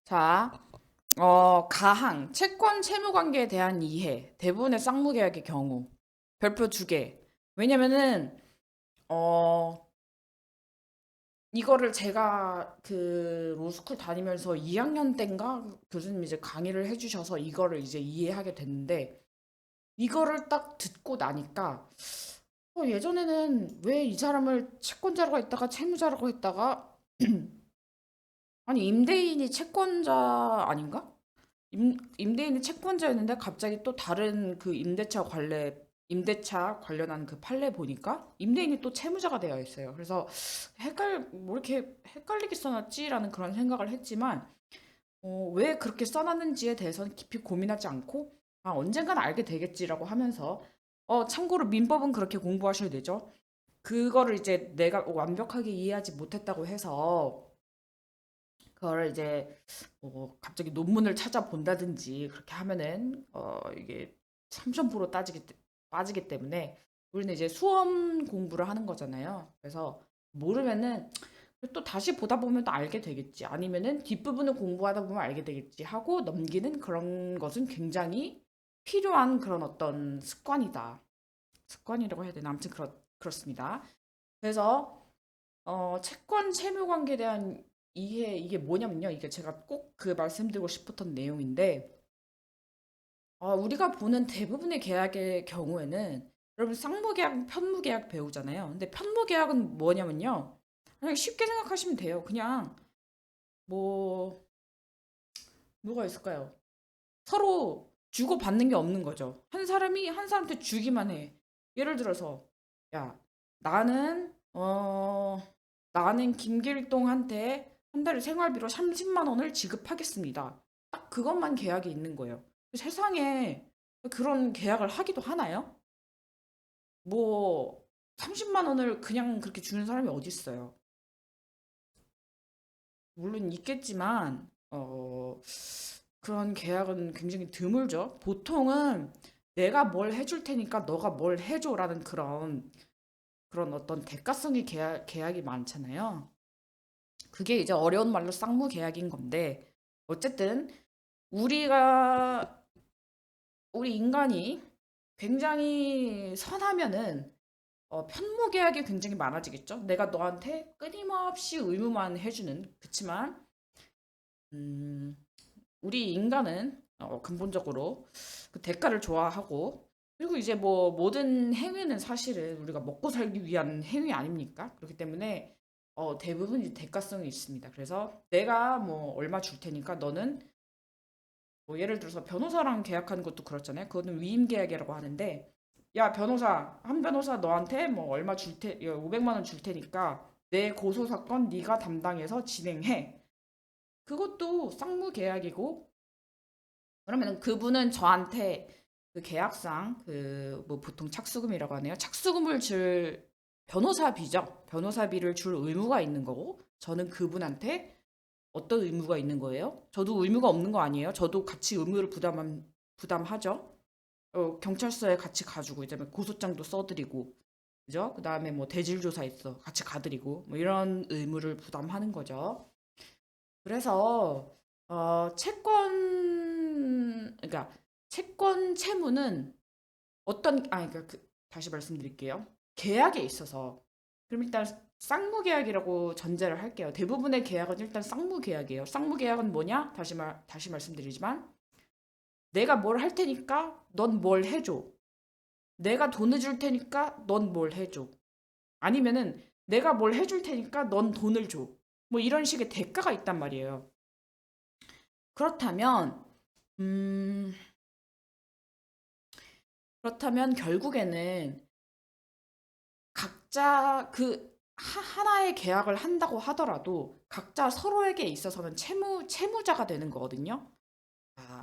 자, 가항, 채권 채무 관계에 대한 이해, 대부분의 쌍무계약의 경우, 별표 두 개. 왜냐면은, 어, 이거를 제가 그 로스쿨 다니면서 2학년 때인가 교수님이 이제 강의를 해주셔서 이거를 이제 이해하게 됐는데, 이거를 딱 듣고 나니까, 예전에는 왜 이 사람을 채권자라고 했다가 채무자라고 했다가, 아니, 임대인이 채권자 아닌가? 임대인이 채권자였는데 갑자기 또 다른 그 임대차 관련한 그 판례 보니까 임대인이 또 채무자가 되어 있어요. 그래서 뭐 이렇게 헷갈리게 써놨지라는 그런 생각을 했지만, 왜 그렇게 써놨는지에 대해서는 깊이 고민하지 않고, 언젠간 알게 되겠지라고 하면서, 참고로 민법은 그렇게 공부하셔야 되죠. 그거를 이제 내가 완벽하게 이해하지 못했다고 해서, 그거를 이제 갑자기 논문을 찾아본다든지 그렇게 하면은 이게 3점프로 빠지기 때문에 우리는 이제 수험 공부를 하는 거잖아요. 그래서 모르면은 또 다시 보다 보면 또 알게 되겠지. 아니면은 뒷부분을 공부하다 보면 알게 되겠지 하고 넘기는 그런 것은 굉장히 필요한 그런 어떤 습관이다. 습관이라고 해야 되나? 아무튼 그렇습니다. 그래서 채권 채무 관계에 대한 이해 이게 뭐냐면요. 이게 제가 꼭 그 말씀드리고 싶었던 내용인데 우리가 보는 대부분의 계약의 경우에는 여러분 쌍무계약, 편무계약 배우잖아요. 근데 편무계약은 뭐냐면요. 그냥 쉽게 생각하시면 돼요. 그냥 뭐 뭐가 있을까요? 서로 주고받는 게 없는 거죠. 한 사람이 한 사람한테 주기만 해. 예를 들어서 야, 나는 나는 김길동한테 한 달에 생활비로 30만 원을 지급하겠습니다. 딱 그것만 계약이 있는 거예요. 세상에 그런 계약을 하기도 하나요? 뭐 30만 원을 그냥 그렇게 주는 사람이 어디 있어요? 물론 있겠지만 그런 계약은 굉장히 드물죠. 보통은 내가 뭘 해줄 테니까 너가 뭘 해줘라는 그런 어떤 대가성의 계약이 많잖아요. 그게 이제 어려운 말로 쌍무 계약인 건데 어쨌든 우리가 우리 인간이 굉장히 선하면은 편무 계약이 굉장히 많아지겠죠. 내가 너한테 끊임없이 의무만 해주는 그치만 음, 우리 인간은 근본적으로 그 대가를 좋아하고 그리고 이제 뭐 모든 행위는 사실은 우리가 먹고 살기 위한 행위 아닙니까? 그렇기 때문에 대부분 이제 대가성이 있습니다. 그래서 내가 뭐 얼마 줄 테니까 너는 뭐 예를 들어서 변호사랑 계약하는 것도 그렇잖아요. 그거는 위임 계약이라고 하는데 야 변호사 한 변호사 너한테 뭐 얼마 500만 원 줄 테니까 내 고소 사건 네가 담당해서 진행해. 그것도 쌍무 계약이고 그러면 그분은 저한테 그 계약상 그 뭐 보통 착수금이라고 하네요. 착수금을 줄 변호사비죠. 변호사비를 줄 의무가 있는 거고 저는 그분한테 어떤 의무가 있는 거예요? 저도 의무가 없는 거 아니에요? 저도 같이 의무를 부담하죠. 경찰서에 같이 가지고 이제 뭐 고소장도 써드리고 그죠? 그 다음에 뭐 대질 조사 있어 같이 가드리고 뭐 이런 의무를 부담하는 거죠. 그래서 그러니까 채권 채무는 그러니까 다시 말씀드릴게요. 계약에 있어서 그럼 일단 쌍무 계약이라고 전제를 할게요. 대부분의 계약은 일단 쌍무 계약이에요. 쌍무 계약은 뭐냐? 다시 말씀드리지만 내가 뭘 할 테니까 넌 뭘 해줘. 내가 돈을 줄 테니까 넌 뭘 해줘. 아니면은 내가 뭘 해줄 테니까 넌 돈을 줘. 뭐 이런 식의 대가가 있단 말이에요. 그렇다면 음, 그렇다면 결국에는 각자 하나의 계약을 한다고 하더라도 각자 서로에게 있어서는 채무자가 되는 거거든요.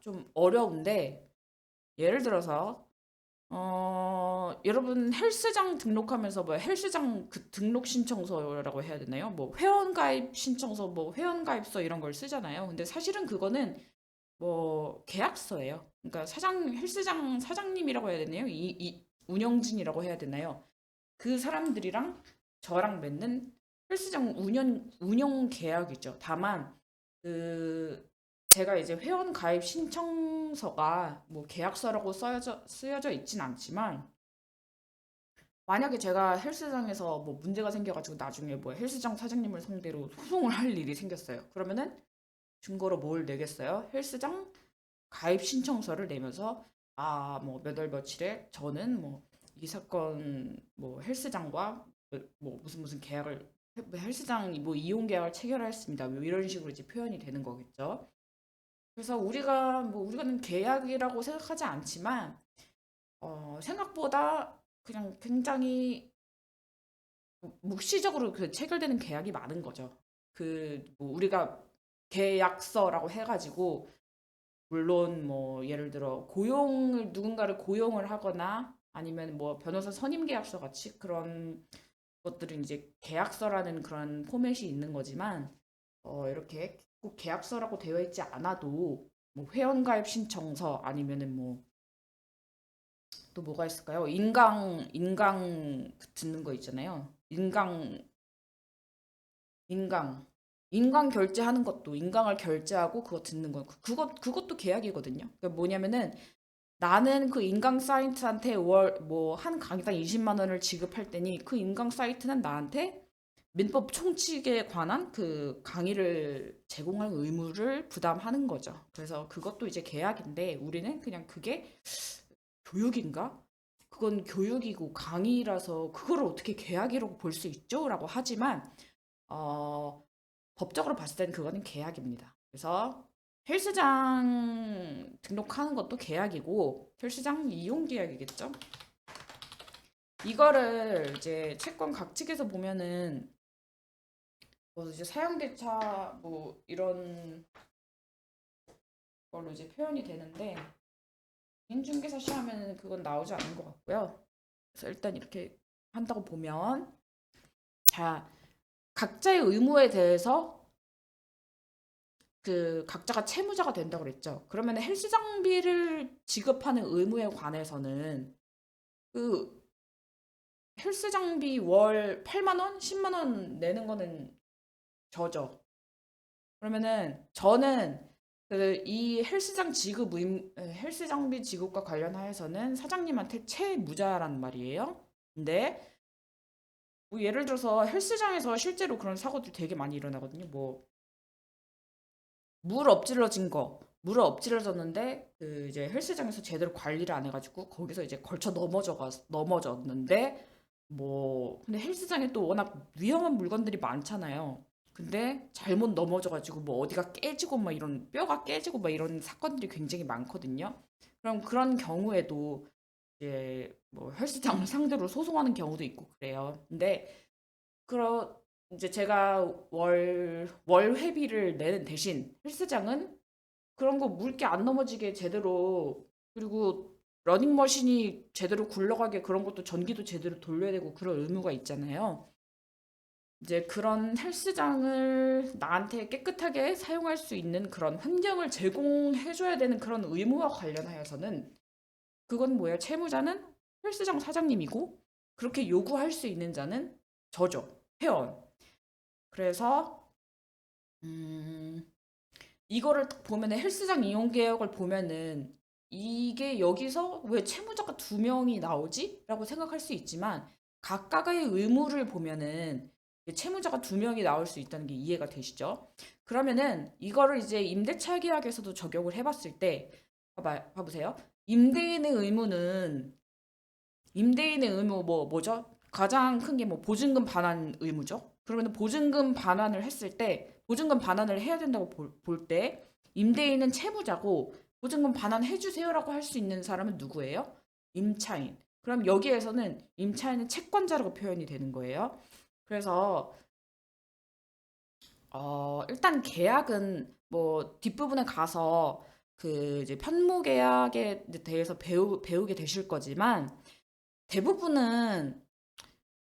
좀 어려운데 예를 들어서 여러분 헬스장 등록하면서 뭐 헬스장 그 등록 신청서라고 해야 되나요? 뭐 회원가입 신청서, 뭐 회원가입서 이런 걸 쓰잖아요. 근데 사실은 그거는 뭐 계약서예요. 그러니까 헬스장 사장님이라고 해야 되나요? 이 운영진이라고 해야 되나요? 그 사람들이랑 저랑 맺는 헬스장 운영 계약이죠. 다만 그 제가 이제 회원 가입 신청서가 뭐 계약서라고 쓰여져 있진 않지만 만약에 제가 헬스장에서 뭐 문제가 생겨가지고 나중에 뭐 헬스장 사장님을 상대로 소송을 할 일이 생겼어요. 그러면은 증거로 뭘 내겠어요? 헬스장 가입 신청서를 내면서 아, 뭐 몇 월 며칠에 저는 뭐 이 사건 뭐 헬스장과 뭐 무슨 계약을 헬스장 뭐 이용 계약을 체결하였습니다. 뭐 이런 식으로 이제 표현이 되는 거겠죠. 그래서 우리가는 계약이라고 생각하지 않지만 생각보다 그냥 굉장히 묵시적으로 그 체결되는 계약이 많은 거죠. 그뭐 우리가 계약서라고 해가지고 물론 뭐 예를 들어 고용을 누군가를 고용을 하거나 아니면 뭐 변호사 선임 계약서 같이 그런 것들은 이제 계약서라는 그런 포맷이 있는 거지만 이렇게 꼭 계약서라고 되어 있지 않아도 뭐 회원가입 신청서 아니면은 뭐 또 뭐가 있을까요? 인강 듣는 거 있잖아요. 인강 인강 결제하는 것도 인강을 결제하고 그거 듣는 거 그것도 계약이거든요. 그러니까 뭐냐면은 나는 그 인강 사이트한테 월 뭐 한 강의당 20만 원을 지급할 때니 그 인강 사이트는 나한테 민법 총칙에 관한 그 강의를 제공할 의무를 부담하는 거죠. 그래서 그것도 이제 계약인데 우리는 그냥 그게 교육인가? 그건 교육이고 강의라서 그거를 어떻게 계약이라고 볼 수 있죠? 라고 하지만 어, 법적으로 봤을 때는 그거는 계약입니다. 그래서 헬스장 등록하는 것도 계약이고 헬스장 이용 계약이겠죠? 이거를 이제 채권 각칙에서 보면은 뭐 이제 사용대차 뭐 이런 걸로 이제 표현이 되는데 인중개사 시험에는 그건 나오지 않는 것 같고요. 그래서 일단 이렇게 한다고 보면 자 각자의 의무에 대해서 그 각자가 채무자가 된다고 그랬죠. 그러면 헬스 장비를 지급하는 의무에 관해서는 그 헬스 장비 월 8만 원, 10만 원 내는 거는 저죠. 그러면은 저는 그 이 헬스 장비 지급과 관련하여서는 사장님한테 채무자란 말이에요. 근데 뭐 예를 들어서 헬스장에서 실제로 그런 사고들 되게 많이 일어나거든요. 뭐 물 엎질러졌는데 그 이제 헬스장에서 제대로 관리를 안 해가지고 거기서 이제 걸쳐 넘어졌는데 뭐 근데 헬스장에 또 워낙 위험한 물건들이 많잖아요. 근데 잘못 넘어져가지고 뭐 어디가 깨지고 막 이런 뼈가 깨지고 막 이런 사건들이 굉장히 많거든요. 그럼 그런 경우에도 이제 뭐 헬스장 상대로 소송하는 경우도 있고 그래요. 근데 그러 이제 제가 월 회비를 내는 대신 헬스장은 그런 거 물게 안 넘어지게 제대로 그리고 러닝머신이 제대로 굴러가게 그런 것도 전기도 제대로 돌려야 되고 그런 의무가 있잖아요. 이제 그런 헬스장을 나한테 깨끗하게 사용할 수 있는 그런 환경을 제공해줘야 되는 그런 의무와 관련하여서는 그건 뭐예요? 채무자는 헬스장 사장님이고 그렇게 요구할 수 있는 자는 저죠. 회원. 그래서 음, 이거를 딱 보면은 헬스장 이용 계약을 보면은 이게 여기서 왜 채무자가 두 명이 나오지? 라고 생각할 수 있지만 각각의 의무를 보면은 채무자가 두 명이 나올 수 있다는 게 이해가 되시죠? 그러면은 이거를 이제 임대차 계약에서도 적용을 해봤을 때 봐보세요. 임대인의 의무는 임대인의 의무 뭐죠? 가장 큰 게 뭐 보증금 반환 의무죠. 그러면 보증금 반환을 했을 때 보증금 반환을 해야 된다고 볼 때 임대인은 채무자고 보증금 반환해 주세요라고 할 수 있는 사람은 누구예요? 임차인. 그럼 여기에서는 임차인은 채권자라고 표현이 되는 거예요. 그래서 일단 계약은 뭐 뒷부분에 가서 그 이제 편모 계약에 대해서 배우게 되실 거지만 대부분은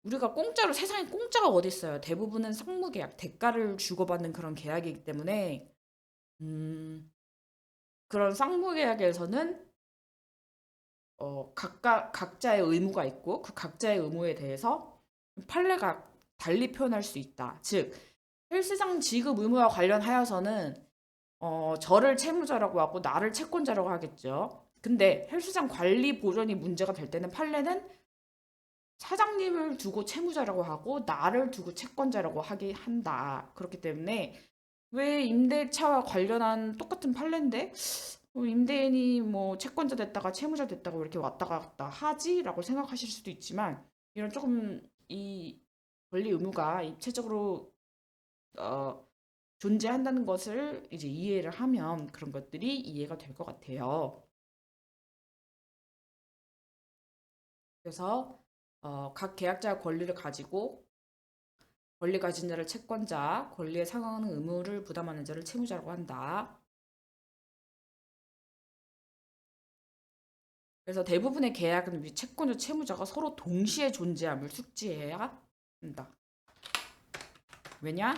우리가 공짜로 세상에 공짜가 어디 있어요? 대부분은 상무계약, 대가를 주고받는 그런 계약이기 때문에 그런 상무계약에서는 각자의 의무가 있고 그 각자의 의무에 대해서 판례가 달리 표현할 수 있다. 즉 헬스장 지급 의무와 관련하여서는 저를 채무자라고 하고 나를 채권자라고 하겠죠. 근데 헬스장 관리 보존이 문제가 될 때는 판례는 사장님을 두고 채무자라고 하고 나를 두고 채권자라고 하게 한다. 그렇기 때문에 왜 임대차와 관련한 똑같은 판례인데 임대인이 뭐 채권자 됐다가 채무자 됐다가 왜 이렇게 왔다 갔다 하지라고 생각하실 수도 있지만 이런 조금 이 권리 의무가 입체적으로 어, 존재한다는 것을 이제 이해를 하면 그런 것들이 이해가 될 것 같아요. 그래서 각 계약자의 권리를 가지고 권리 가진 자를 채권자, 권리에 상응하는 의무를 부담하는 자를 채무자라고 한다. 그래서 대부분의 계약은 채권자, 채무자가 서로 동시에 존재함을 숙지해야 한다. 왜냐?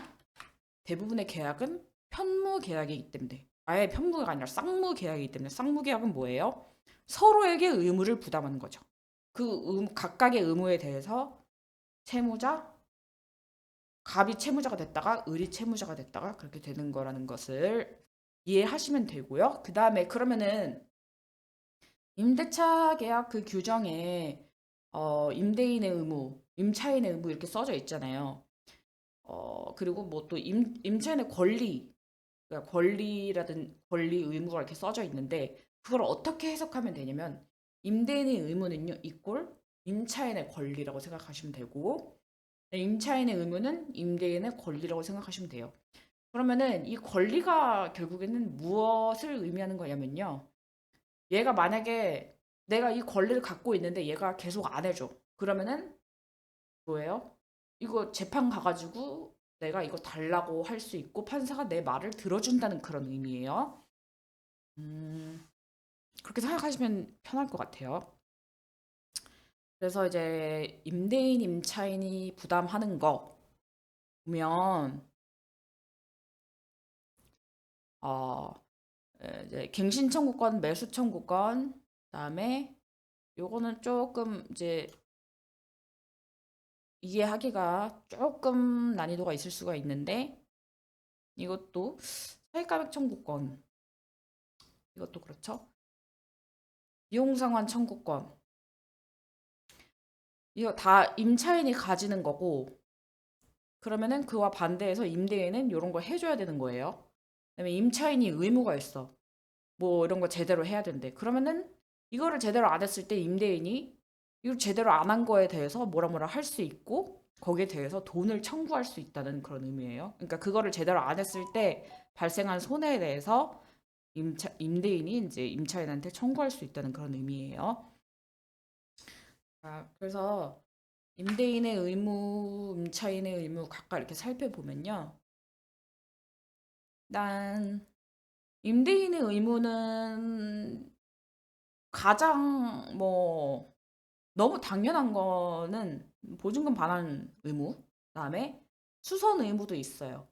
대부분의 계약은 편무 계약이기 때문에 아예 편무가 아니라 쌍무 계약이기 때문에 쌍무 계약은 뭐예요? 서로에게 의무를 부담하는 거죠. 그 각각의 의무에 대해서 채무자, 갑이 채무자가 됐다가 을이 채무자가 됐다가 그렇게 되는 거라는 것을 이해하시면 되고요. 그 다음에 그러면은 임대차 계약 그 규정에 임대인의 의무, 임차인의 의무 이렇게 써져 있잖아요. 그리고 뭐 또 임차인의 권리, 그러니까 권리라든 권리 의무가 이렇게 써져 있는데 그걸 어떻게 해석하면 되냐면 임대인의 의무는요 이꼴 임차인의 권리라고 생각하시면 되고 임차인의 의무는 임대인의 권리라고 생각하시면 돼요. 그러면은 이 권리가 결국에는 무엇을 의미하는 거냐면요. 얘가 만약에 내가 이 권리를 갖고 있는데 얘가 계속 안 해줘. 그러면은 뭐예요? 이거 재판 가가지고 내가 이거 달라고 할 수 있고 판사가 내 말을 들어준다는 그런 의미예요. 음, 그렇게 생각하시면 편할 것 같아요. 그래서 이제 임대인, 임차인이 부담하는 거 보면 어, 이제 갱신 청구권, 매수 청구권, 그다음에 요거는 조금 이제 이해하기가 조금 난이도가 있을 수가 있는데 이것도 차익가액 청구권 이것도 그렇죠. 이용상환 청구권 이거 다 임차인이 가지는 거고 그러면은 그와 반대해서 임대인은 이런 거 해줘야 되는 거예요. 그다음에 임차인이 의무가 있어. 뭐 이런 거 제대로 해야 된대. 그러면은 이거를 제대로 안 했을 때 임대인이 이걸 제대로 안 한 거에 대해서 뭐라 뭐라 할 수 있고 거기에 대해서 돈을 청구할 수 있다는 그런 의미예요. 그러니까 그거를 제대로 안 했을 때 발생한 손해에 대해서 임대인이 이제 임차인한테 청구할 수 있다는 그런 의미예요. 그래서 임대인의 의무, 임차인의 의무 각각 이렇게 살펴보면요. 난 임대인의 의무는 가장 뭐 너무 당연한 거는 보증금 반환 의무, 그다음에 수선 의무도 있어요.